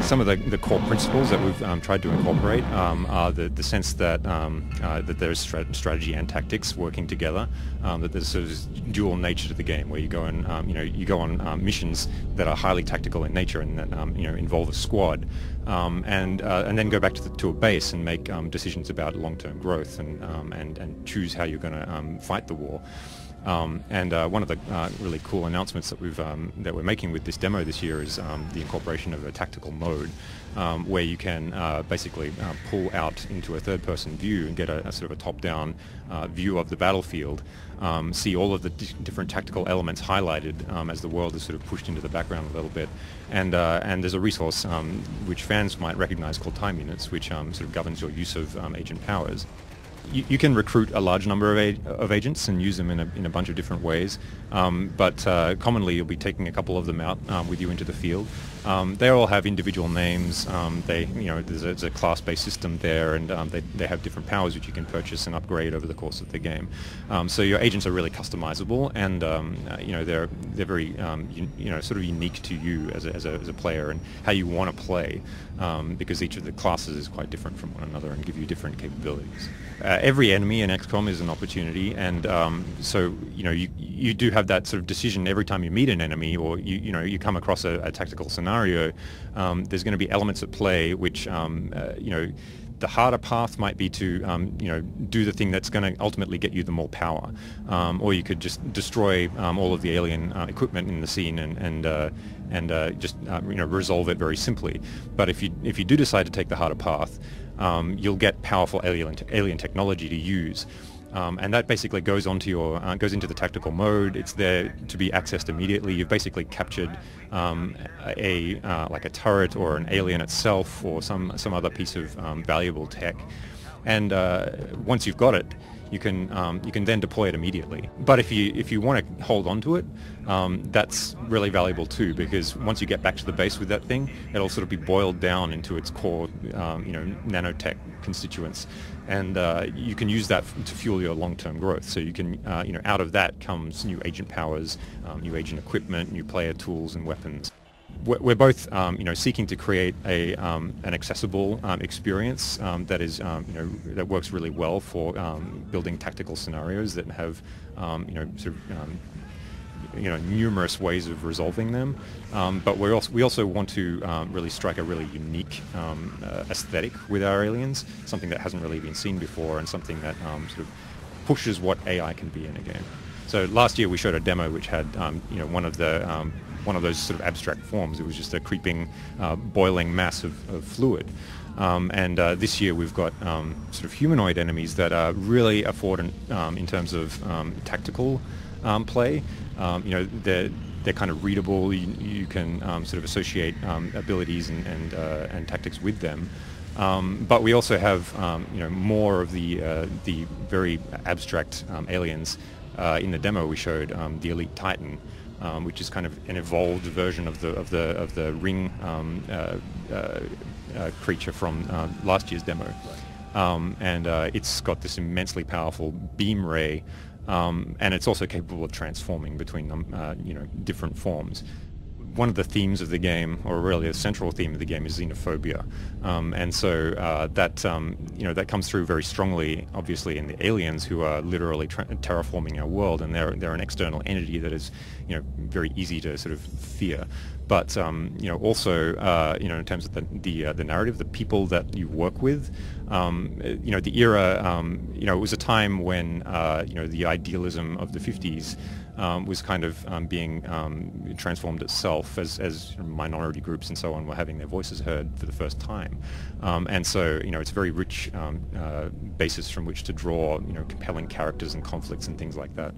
Some of the core principles that we've tried to incorporate are the sense that that there's strategy and tactics working together. That there's sort of dual nature to the game, where you go and you go on missions that are highly tactical in nature and that involve a squad, and then go back to a base and make decisions about long-term growth and choose how you're going to fight the war. One of the really cool announcements that we're making with this demo this year is the incorporation of a tactical mode, where you can basically pull out into a third-person view and get a sort of a top-down view of the battlefield, see all of the different tactical elements highlighted as the world is sort of pushed into the background a little bit, and there's a resource which fans might recognize called time units, which sort of governs your use of agent powers. You can recruit a large number of agents and use them in a bunch of different ways, but commonly you'll be taking a couple of them out with you into the field. They all have individual names. There's a class-based system there, and they have different powers which you can purchase and upgrade over the course of the game. So your agents are really customizable, and they're very sort of unique to you as a player and how you want to play, because each of the classes is quite different from one another and give you different capabilities. Every enemy in XCOM is an opportunity, and so you do have that sort of decision every time you meet an enemy, or you come across a tactical scenario. There's going to be elements at play which the harder path might be to do the thing that's going to ultimately get you the more power, or you could just destroy all of the alien equipment in the scene and just resolve it very simply. But if you do decide to take the harder path, you'll get powerful alien technology to use. And that basically goes into the tactical mode. It's there to be accessed immediately. You've basically captured like a turret or an alien itself, or some other piece of valuable tech. And once you've got it, you can then deploy it immediately. But if you want to hold on to it, that's really valuable too, because once you get back to the base with that thing, it'll sort of be boiled down into its core nanotech constituents, and you can use that to fuel your long-term growth. So you can out of that comes new agent powers, new agent equipment, new player tools and weapons. We're both, seeking to create an accessible experience that is, that works really well for building tactical scenarios that have, numerous ways of resolving them. But we also want to really strike a really unique aesthetic with our aliens, something that hasn't really been seen before, and something that sort of pushes what AI can be in a game. So last year we showed a demo which had, one of those sort of abstract forms. It was just a creeping, boiling mass of fluid. And this year we've got sort of humanoid enemies that are really affordant in terms of tactical play. They're kind of readable. You can sort of associate abilities and tactics with them. But we also have more of the very abstract aliens. In the demo we showed the Elite Titan, which is kind of an evolved version of the ring creature from last year's demo, and it's got this immensely powerful beam ray, and it's also capable of transforming between different forms. One of the themes of the game, or really a central theme of the game, is xenophobia, and so that comes through very strongly, obviously, in the aliens, who are literally terraforming our world, and they're an external entity that is very easy to sort of fear. But also in terms of the narrative, the people that you work with, the era, it was a time when the idealism of the 50s was kind of being transformed itself as minority groups and so on were having their voices heard for the first time, and so it's a very rich basis from which to draw compelling characters and conflicts and things like that.